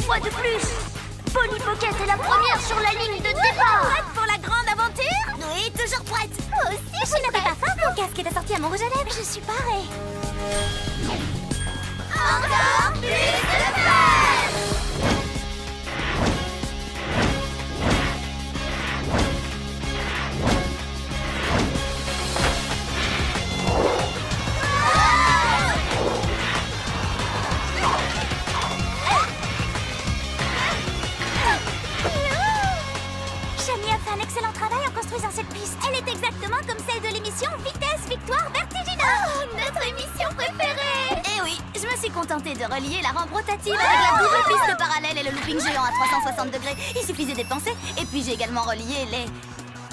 fois de plus, Polly Pocket est la première sur la ligne de départ. Prête pour la grande aventure? Oui, toujours prête. Moi aussi, Vous n'avez pas faim? Mon casque est assorti à mon rouge à lèvres. je suis parée. Encore plus de fun! Shani a fait un excellent travail en construisant cette piste. Elle est exactement comme celle de l'émission Vitesse, Victoire, Vertigineuse. Oh, notre émission préférée. Eh oui, je me suis contentée de relier la rampe rotative avec la double piste parallèle et le looping géant à 360 degrés. Il suffisait d'y penser. Et puis j'ai également relié les...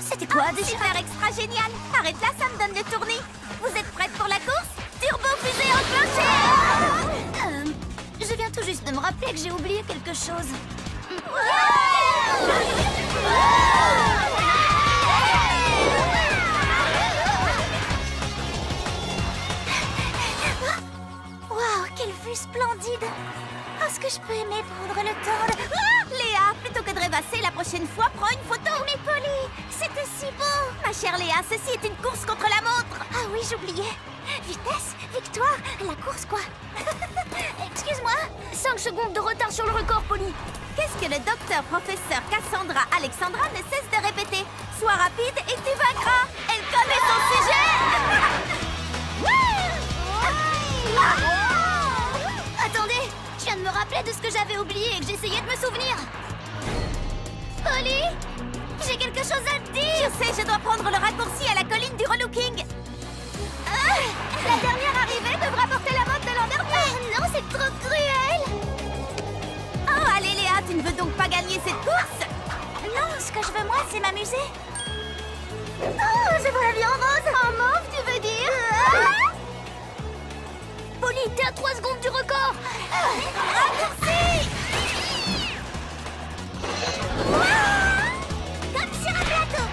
C'était quoi déjà? Super extra génial. Arrête là, ça me donne le tournis. Vous êtes prête pour la course? Turbo fusée enclenchée. Je viens tout juste de me rappeler que j'ai oublié quelque chose. Waouh, quelle vue splendide. Est-ce que je peux aimer prendre le temps de... Léa, plutôt que de rêvasser, la prochaine fois, prends une photo. Mais Polly, c'était si beau. Ma chère Léa, ceci est une course contre la montre. Ah oui, j'oubliais. Vitesse, victoire, la course quoi. Excuse-moi. 5 secondes de retard sur le record, Polly. Qu'est-ce que le docteur professeur Cassandra Alexandra ne cesse de répéter? Sois rapide et tu vaincras. Elle connaît son sujet. Attendez, je viens de me rappeler de ce que j'avais oublié et que j'essayais de me souvenir. Polly, j'ai quelque chose à te dire. Je sais, je dois prendre le raccourci à la colline du relooking. La dernière arrivée devra porter la mode de l'an dernier. Non, c'est trop cruel. Oh, allez Léa, tu ne veux donc pas gagner cette course? Non, ce que je veux moi, c'est m'amuser. Oh, je vois la vie en rose. En mauve, tu veux dire? Polly, t'es à 3 secondes du record. Raccourci! Comme sur un plateau.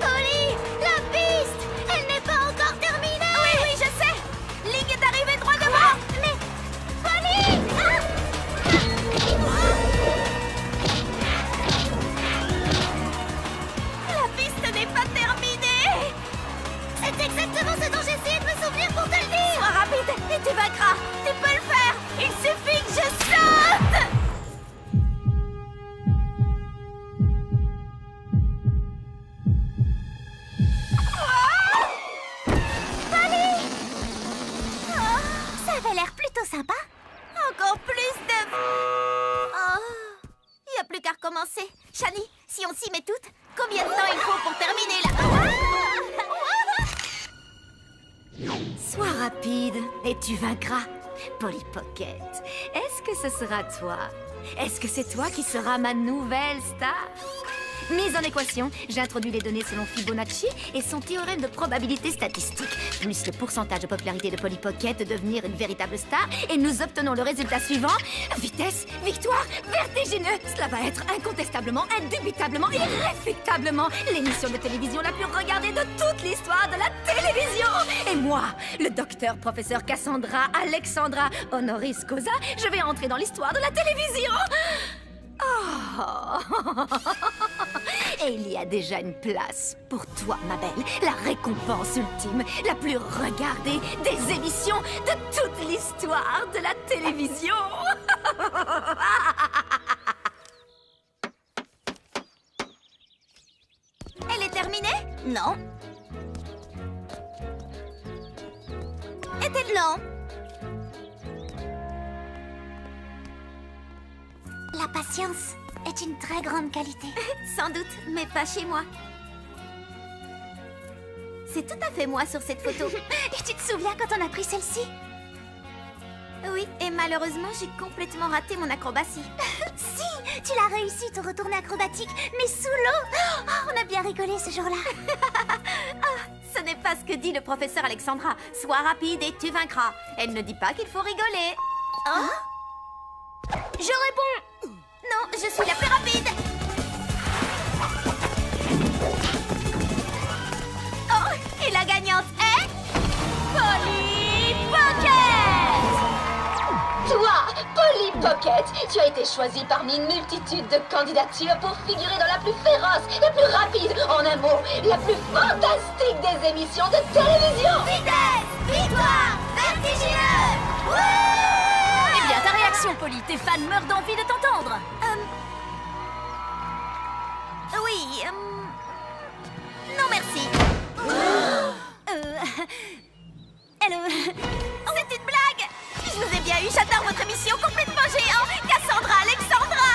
Polly, la piste, elle n'est pas encore terminée. Oui, oui, je sais. Ligne d'arrivée droit devant. Mais, Polly! La piste n'est pas terminée. C'est exactement ce dont j'essayais de me souvenir pour te le dire. Sois rapide et tu vaincras. Tu peux le faire. Il suffit que je saute. Ça avait l'air plutôt sympa. Encore plus de... Oh, il n'y a plus qu'à recommencer. Shani, si on s'y met toutes, combien de temps il faut pour terminer la... Sois rapide et tu vaincras. Polly Pocket, est-ce que ce sera toi? Est-ce que c'est toi qui seras ma nouvelle star? Mise en équation, j'introduis les données selon Fibonacci et son théorème de probabilité statistique, plus le pourcentage de popularité de Polly Pocket de devenir une véritable star, et nous obtenons le résultat suivant. Vitesse, victoire, vertigineux. Cela va être incontestablement, indubitablement, irréfutablement l'émission de télévision la plus regardée de toute l'histoire de la télévision. Et moi, le docteur professeur Cassandra Alexandra honoris causa, je vais entrer dans l'histoire de la télévision. Oh. Et il y a déjà une place pour toi, ma belle. La récompense ultime, la plus regardée des émissions de toute l'histoire de la télévision. Elle est terminée? Non. Était non. La patience est une très grande qualité. Sans doute, mais pas chez moi. C'est tout à fait moi sur cette photo. Et tu te souviens quand on a pris celle-ci? Oui, et malheureusement, j'ai complètement raté mon acrobatie. Si, tu l'as réussi ton retourné acrobatique, mais sous l'eau. Oh, on a bien rigolé ce jour-là. Ce n'est pas ce que dit le professeur Alexandra. Sois rapide et tu vaincras. Elle ne dit pas qu'il faut rigoler. Hein? Je réponds. Non, je suis la plus rapide. Oh, et la gagnante est... Pocket, tu as été choisie parmi une multitude de candidatures pour figurer dans la plus féroce, la plus rapide, en un mot, la plus fantastique des émissions de télévision. Vitesse! Victoire! Vertigineux! Eh bien, ta réaction, Polly. Tes fans meurent d'envie de t'entendre. Oui, non merci. Hello. C'est une blague. Je vous ai bien eu, j'adore votre émission complètement géant. Cassandra, Alexandra.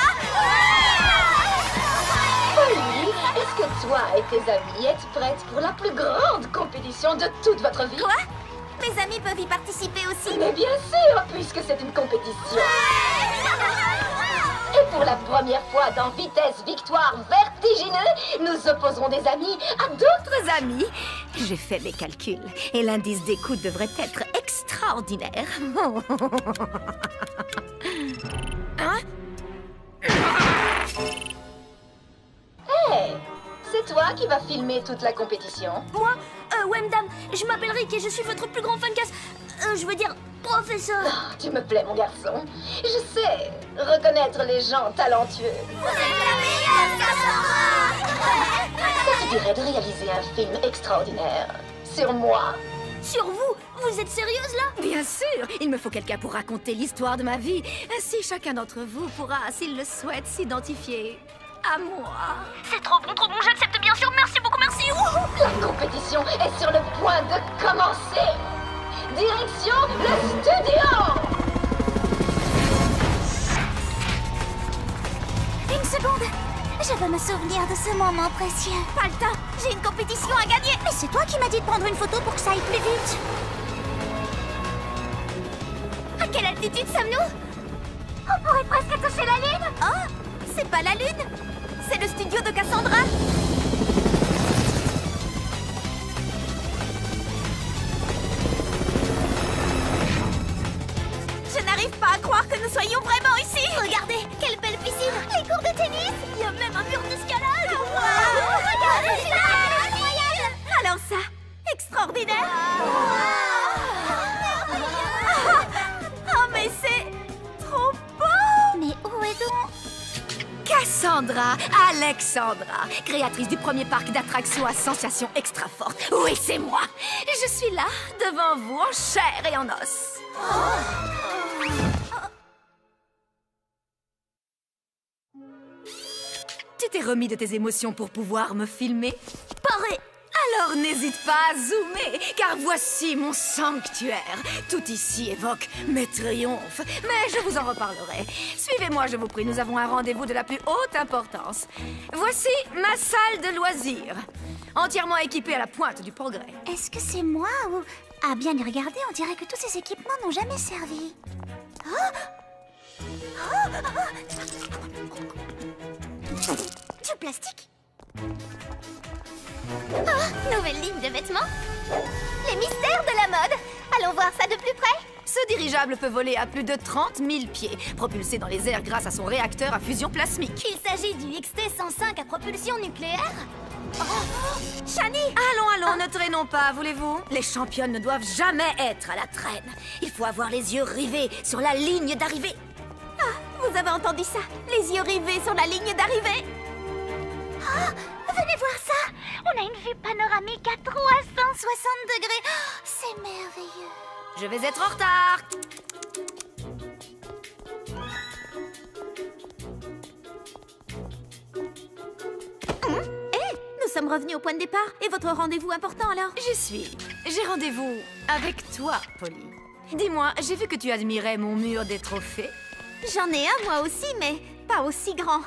Polly, est-ce que toi et tes amis êtes prêtes pour la plus grande compétition de toute votre vie? Quoi? Mes amis peuvent y participer aussi. Mais bien sûr, puisque c'est une compétition. Et pour la première fois dans Vitesse Victoire Vertigineux, nous opposerons des amis à d'autres Amis, j'ai fait mes calculs et l'indice d'écoute devrait être extraordinaire. Hey, c'est toi qui vas filmer toute la compétition. Moi, ouais, madame, je m'appelle Rick et je suis votre plus grand fan je veux dire, professeur. Oh, tu me plais, mon garçon. Je sais reconnaître les gens talentueux. Vous êtes la meilleure, Cassandra. Ça te dirait de réaliser un film extraordinaire sur moi? Sur vous? Vous êtes sérieuse, là? Bien sûr, il me faut quelqu'un pour raconter l'histoire de ma vie. Ainsi, chacun d'entre vous pourra, s'il le souhaite, s'identifier à moi. C'est trop bon, j'accepte bien sûr. Merci beaucoup, merci. La compétition est sur le point de commencer. Direction le studio. Une seconde. Je veux me souvenir de ce moment précieux. Pas le temps. J'ai une compétition à gagner. Mais c'est toi qui m'as dit de prendre une photo pour que ça aille plus vite. À quelle altitude sommes-nous? On pourrait presque toucher la lune. Oh, c'est pas la lune. C'est le studio de Cassandra. Je n'arrive pas à croire que nous soyons vraiment ici. Regardez, quelle belle piscine. Les cours de tennis. Il y a même un mur d'escalade. Wow. Regardez, c'est incroyable. Alors ça, extraordinaire. Oh, mais c'est trop beau. Mais où est donc Cassandra Alexandra, créatrice du premier parc d'attractions à sensations extra fortes. Oui, c'est moi. Je suis là, devant vous, en chair et en os. Tu t'es remis de tes émotions pour pouvoir me filmer? Pareil. Alors n'hésite pas à zoomer, car voici mon sanctuaire. Tout ici évoque mes triomphes, mais je vous en reparlerai. Suivez-moi, je vous prie, nous avons un rendez-vous de la plus haute importance. Voici ma salle de loisirs, entièrement équipée à la pointe du progrès. Est-ce que c'est moi ou... À bien y regarder, on dirait que tous ces équipements n'ont jamais servi. Du plastique. Oh, nouvelle ligne de vêtements. Les mystères de la mode. Allons voir ça de plus près. Ce dirigeable peut voler à plus de 30 000 pieds, propulsé dans les airs grâce à son réacteur à fusion plasmique. Il s'agit du XT-105 à propulsion nucléaire. Shani! Allons, ne traînons pas, voulez-vous? Les championnes ne doivent jamais être à la traîne. Il faut avoir les yeux rivés sur la ligne d'arrivée. Vous avez entendu ça? Les yeux rivés sur la ligne d'arrivée. Venez voir ça! On a une vue panoramique à 360 degrés. C'est merveilleux. Je vais être en retard. Nous sommes revenus au point de départ. Et votre rendez-vous important alors? J'ai rendez-vous avec toi, Polly. Dis-moi, j'ai vu que tu admirais mon mur des trophées. J'en ai un moi aussi, mais pas aussi grand.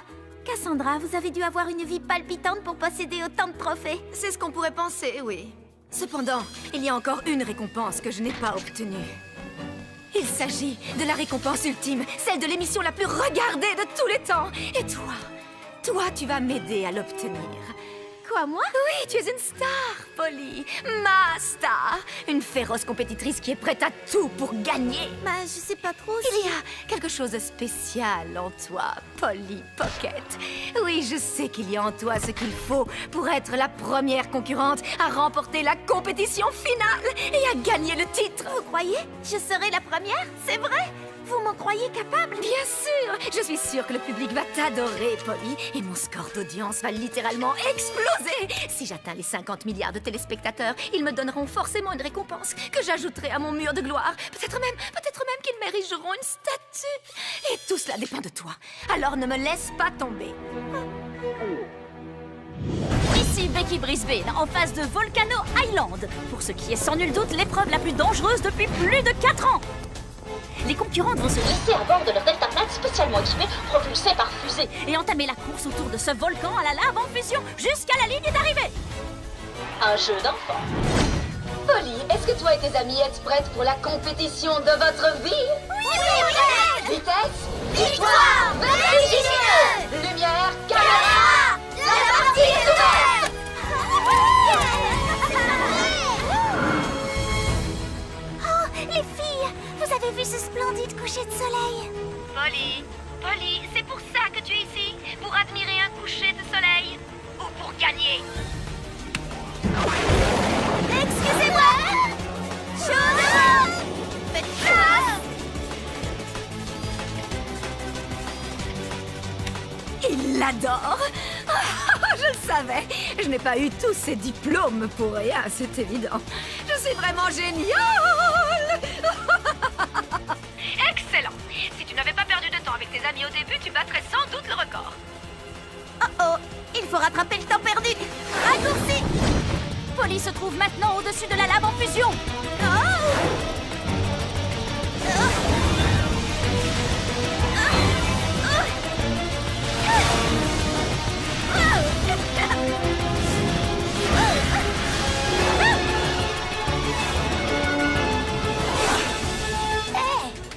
Cassandra, vous avez dû avoir une vie palpitante pour posséder autant de trophées. C'est ce qu'on pourrait penser, oui. Cependant, il y a encore une récompense que je n'ai pas obtenue. Il s'agit de la récompense ultime, celle de l'émission la plus regardée de tous les temps. Et toi, tu vas m'aider à l'obtenir. Quoi, moi? Oui, tu es une star, Polly. Ma star. Une féroce compétitrice qui est prête à tout pour gagner. Bah, je sais pas trop si... Il y a quelque chose de spécial en toi, Polly Pocket. Oui, je sais qu'il y a en toi ce qu'il faut pour être la première concurrente à remporter la compétition finale et à gagner le titre. Vous croyez? Je serai la première? C'est vrai? Vous m'en croyez capable? Bien sûr! Je suis sûre que le public va t'adorer, Polly. Et mon score d'audience va littéralement exploser! Si j'atteins les 50 milliards de téléspectateurs, ils me donneront forcément une récompense que j'ajouterai à mon mur de gloire. Peut-être même qu'ils m'érigeront une statue. Et tout cela dépend de toi. Alors ne me laisse pas tomber. Ici Becky Brisbane, en face de Volcano Island. Pour ce qui est sans nul doute l'épreuve la plus dangereuse depuis plus de 4 ans. Les concurrentes vont se Glisser à bord de leur deltaplane spécialement équipé, propulsé par fusée. et entamer la course autour de ce volcan à la lave en fusion jusqu'à la ligne d'arrivée. Un jeu d'enfant. Polly, est-ce que toi et tes amis êtes prêtes pour la compétition de votre vie? Oui! Vitesse, Victoire vertigineuse, lumière, caméra, La partie est ouverte! Oh, les filles! Vous avez vu ce splendide coucher de soleil? Polly, c'est pour ça que tu es ici? Pour admirer un coucher de soleil? Ou pour gagner? Excusez-moi! Chaud! Faites chasse! Il l'adore. Je le savais. Je n'ai pas eu tous ces diplômes pour rien, c'est évident. Je suis vraiment géniale. Excellent. Si tu n'avais pas perdu de temps avec tes amis au début, tu battrais sans doute le record. Oh oh! Il faut rattraper le temps perdu! Raccourci! Polly se trouve maintenant au-dessus de la lave en fusion.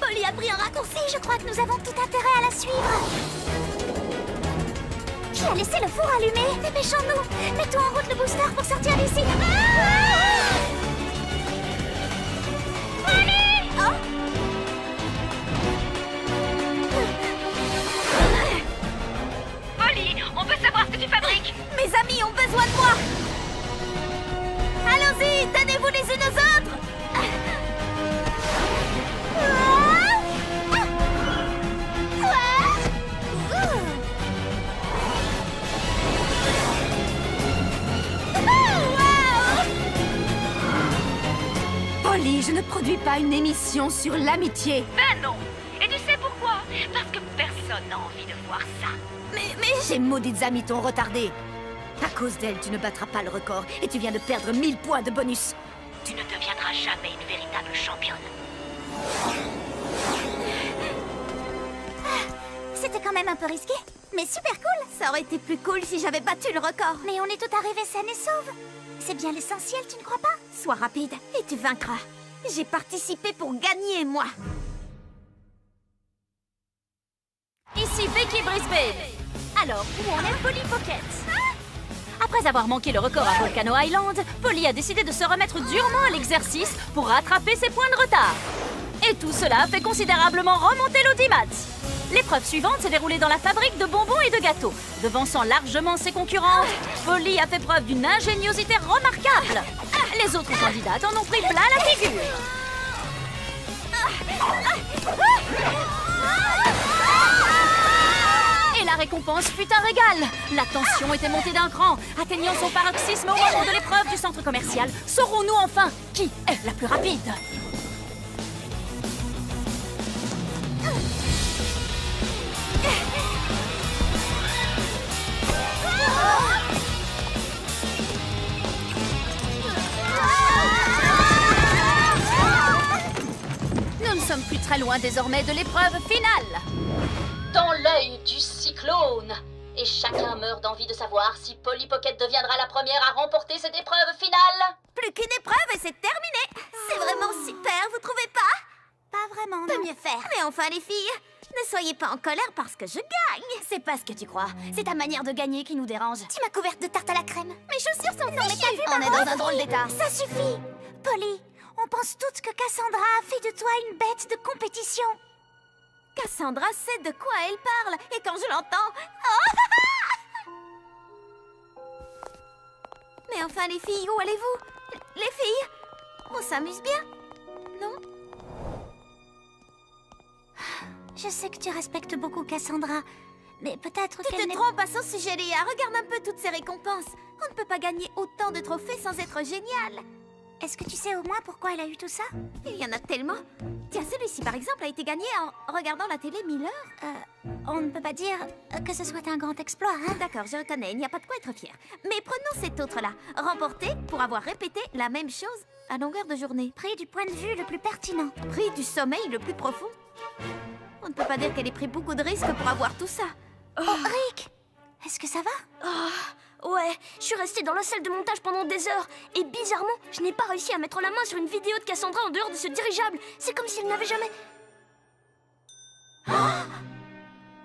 Polly a pris un raccourci, je crois que nous avons tout intérêt à la suivre. Qui a laissé le four allumé? Dépêchons-nous! Mettons en route le booster pour sortir d'ici! Polly! Oh! Polly, on veut savoir ce que tu fabriques. Mes amis ont besoin de moi! Allons-y, donnez-vous les unes aux autres! Polly, je ne produis pas une émission sur l'amitié. Ben non. Et tu sais pourquoi? Parce que personne n'a envie de voir ça. Mais ces maudites amies t'ont retardé. À cause d'elles, tu ne battras pas le record et tu viens de perdre 1000 points de bonus. Tu ne deviendras jamais une véritable championne. C'était quand même un peu risqué, mais super cool. Ça aurait été plus cool si j'avais battu le record. Mais on est tout arrivé saines et sauves. C'est bien l'essentiel, tu ne crois pas? Sois rapide et tu vaincras. J'ai participé pour gagner, moi. Ici Becky Brisbane. Alors, où en est Polly Pocket? Après avoir manqué le record à Volcano Island, Polly a décidé de se remettre durement à l'exercice pour rattraper ses points de retard. Et tout cela fait considérablement remonter l'audimat. L'épreuve suivante s'est déroulée dans la fabrique de bonbons et de gâteaux. Devançant largement ses concurrentes, Polly a fait preuve d'une ingéniosité remarquable. Les autres candidates en ont pris plein la figure. Et la récompense fut un régal. La tension était montée d'un cran, atteignant son paroxysme au moment de l'épreuve du centre commercial. Saurons-nous enfin qui est la plus rapide? Nous ne sommes plus très loin désormais de l'épreuve finale. Dans l'œil du cyclone. Et chacun meurt d'envie de savoir si Polly Pocket deviendra la première à remporter cette épreuve finale. Plus qu'une épreuve et c'est terminé. C'est vraiment super, vous trouvez pas? Pas vraiment, peut mieux faire. Mais enfin, les filles, ne soyez pas en colère parce que je gagne. C'est pas ce que tu crois. C'est ta manière de gagner qui nous dérange. Tu m'as couverte de tarte à la crème. Mes chaussures sont Non, mais t'as vu, On maman? est dans un drôle d'état. Ça suffit. Polly, on pense toutes que Cassandra a fait de toi une bête de compétition. Cassandra sait de quoi elle parle. Et quand je l'entends... Oh Mais enfin, les filles, où allez-vous? Les filles, on s'amuse bien, non? Je sais que tu respectes beaucoup Cassandra, mais peut-être Tu te trompes à son sujet, Léa. Regarde un peu toutes ces récompenses. On ne peut pas gagner autant de trophées sans être génial. Est-ce que tu sais au moins pourquoi elle a eu tout ça? Il y en a tellement. Tiens, celui-ci, par exemple, a été gagné en regardant la télé 1000 heures. On ne peut pas dire que ce soit un grand exploit, hein? D'accord, je reconnais, il n'y a pas de quoi être fier. Mais prenons cet autre-là. Remporté pour avoir répété la même chose à longueur de journée. Pris du point de vue le plus pertinent. Prix du sommeil le plus profond. On ne peut pas dire qu'elle ait pris beaucoup de risques pour avoir tout ça. Oh, Rick! Est-ce que ça va? Ouais, je suis restée dans la salle de montage pendant des heures. Et bizarrement, je n'ai pas réussi à mettre la main sur une vidéo de Cassandra en dehors de ce dirigeable. C'est comme si elle n'avait jamais...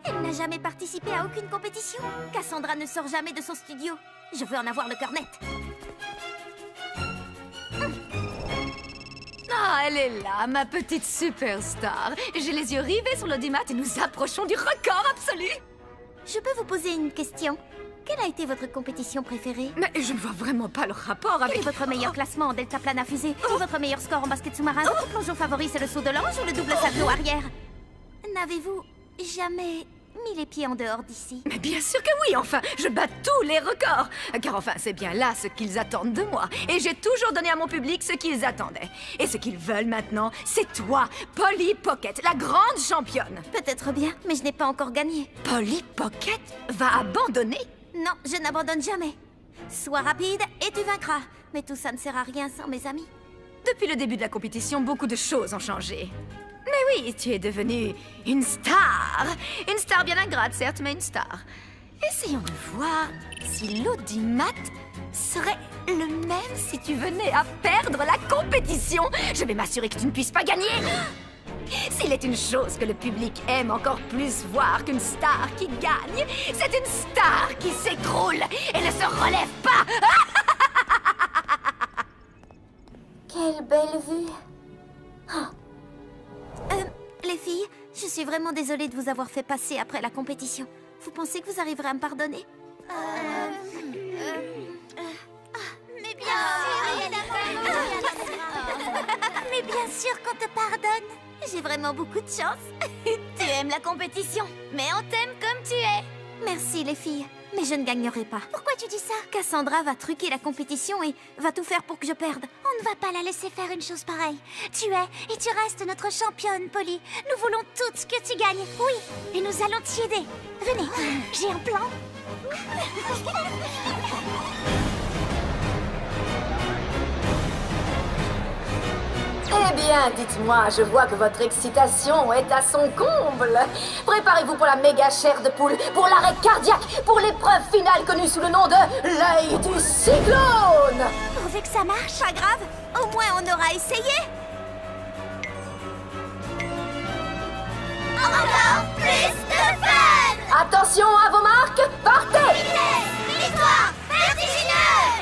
Elle n'a jamais participé à aucune compétition. Cassandra ne sort jamais de son studio. Je veux en avoir le cœur net. Ah, elle est là, ma petite superstar. J'ai les yeux rivés sur l'audimat et nous approchons du record absolu. Je peux vous poser une question? Quelle a été votre compétition préférée? Mais je ne vois vraiment pas le rapport Quel est avec... votre meilleur classement en deltaplane à fusée? Ou votre meilleur score en basket sous-marin? Votre plongeon favori, c'est le saut de l'ange ou le double salto arrière? N'avez-vous jamais mis les pieds en dehors d'ici? Mais bien sûr que oui, enfin, je bats tous les records. Car enfin, c'est bien là ce qu'ils attendent de moi. Et j'ai toujours donné à mon public ce qu'ils attendaient. Et ce qu'ils veulent maintenant, c'est toi, Polly Pocket, la grande championne. Peut-être bien, mais je n'ai pas encore gagné. Polly Pocket va abandonner? Non, je n'abandonne jamais. Sois rapide et tu vaincras. Mais tout ça ne sert à rien sans mes amis. Depuis le début de la compétition, beaucoup de choses ont changé. Mais oui, tu es devenue une star. Une star bien ingrate, certes, mais une star. Essayons de voir si l'audimat serait le même si tu venais à perdre la compétition. Je vais m'assurer que tu ne puisses pas gagner. S'il est une chose que le public aime encore plus voir qu'une star qui gagne, c'est une star qui s'écroule et ne se relève pas. Quelle belle vue. Les filles, je suis vraiment désolée de vous avoir fait passer après la compétition. Vous pensez que vous arriverez à me pardonner? Mais bien Mais bien sûr qu'on te pardonne. J'ai vraiment beaucoup de chance. Tu aimes la compétition, mais on t'aime comme tu es. Merci les filles, mais je ne gagnerai pas. Pourquoi tu dis ça? Cassandra va truquer la compétition et va tout faire pour que je perde. On ne va pas la laisser faire une chose pareille. Tu es et tu restes notre championne, Polly. Nous voulons toutes que tu gagnes, oui. Et nous allons t'y aider. Venez, j'ai un plan. Eh bien, dites-moi, je vois que votre excitation est à son comble. Préparez-vous pour la méga chair de poule, pour l'arrêt cardiaque, pour l'épreuve finale connue sous le nom de l'œil du cyclone. Pourvu que ça marche. Pas grave, au moins on aura essayé. Encore plus de fun. Attention à vos marques, partez! Victoire vertigineuse.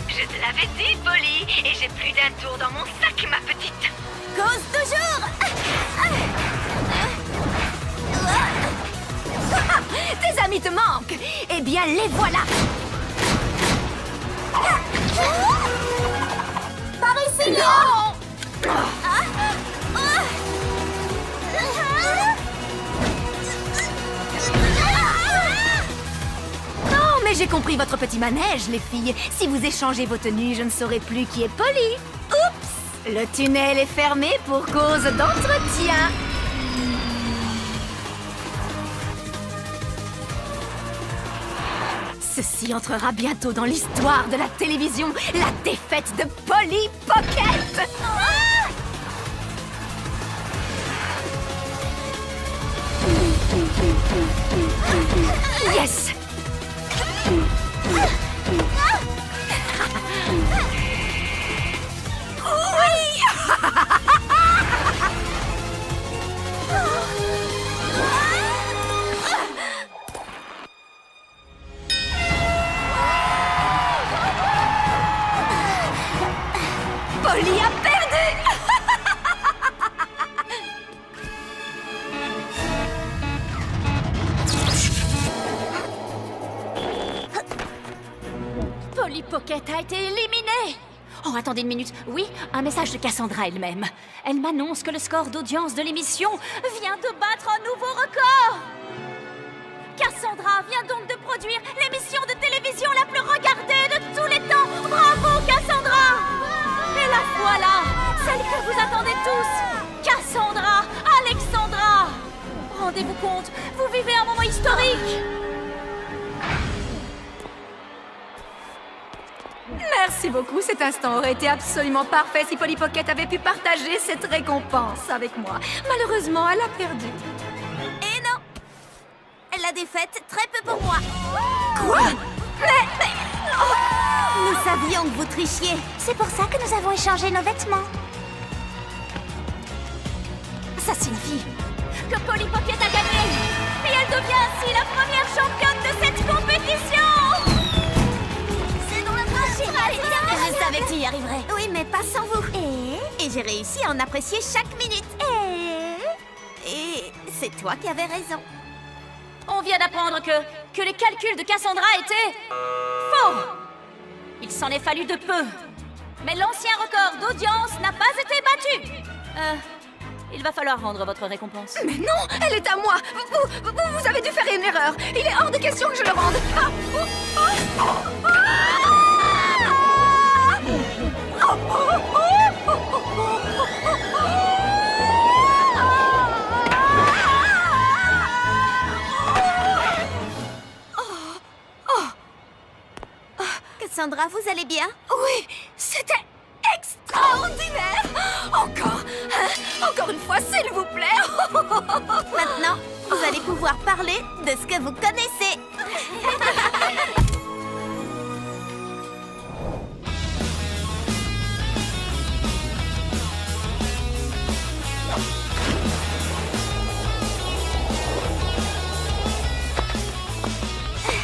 Je te l'avais dit, Polly, et j'ai plus d'un tour dans mon sac, ma petite. Cause toujours. Tes amis te manquent. Eh bien, les voilà. Par ici, non! Non, mais j'ai compris votre petit manège, les filles. Si vous échangez vos tenues, je ne saurai plus qui est Polly. Oups! Le tunnel est fermé pour cause d'entretien. Ceci entrera bientôt dans l'histoire de la télévision, la défaite de Polly Pocket. Yes! Polly a perdu! Polly Pocket a été éliminée. Oh, attendez une minute. Oui, un message de Cassandra elle-même. Elle m'annonce que le score d'audience de l'émission vient de battre un nouveau record. Cassandra vient donc de produire l'émission de télévision la plus regardée de tous les temps. Bravo, Cassandra! Et la voilà, celle que vous attendez tous. Cassandra Alexandra. Rendez-vous compte, vous vivez un moment historique. Merci beaucoup, cet instant aurait été absolument parfait si Polly Pocket avait pu partager cette récompense avec moi. Malheureusement, elle a perdu. Et non! La défaite, très peu pour moi. Quoi? Nous savions que vous trichiez. C'est pour ça que nous avons échangé nos vêtements. Ça signifie que Polly Pocket a gagné. Et elle devient ainsi la première championne de cette compétition. C'est dans la trace. Je savais que tu y arriverais. Oui, mais pas sans vous. Et j'ai réussi à en apprécier chaque minute. Et c'est toi qui avais raison. On vient d'apprendre que les calculs de Cassandra étaient faux. Il s'en est fallu de peu. Mais l'ancien record d'audience n'a pas été battu. Il va falloir rendre votre récompense. Mais non, elle est à moi. Vous avez dû faire une erreur. Il est hors de question que je le rende. Cassandra, vous allez bien? Oui, c'était extraordinaire. Encore une fois, s'il vous plaît. Maintenant, vous allez pouvoir parler de ce que vous connaissez.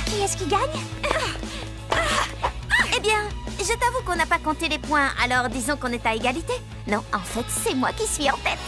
Qui est-ce qui gagne? Eh bien, je t'avoue qu'on n'a pas compté les points, alors disons qu'on est à égalité. Non, en fait, c'est moi qui suis en tête.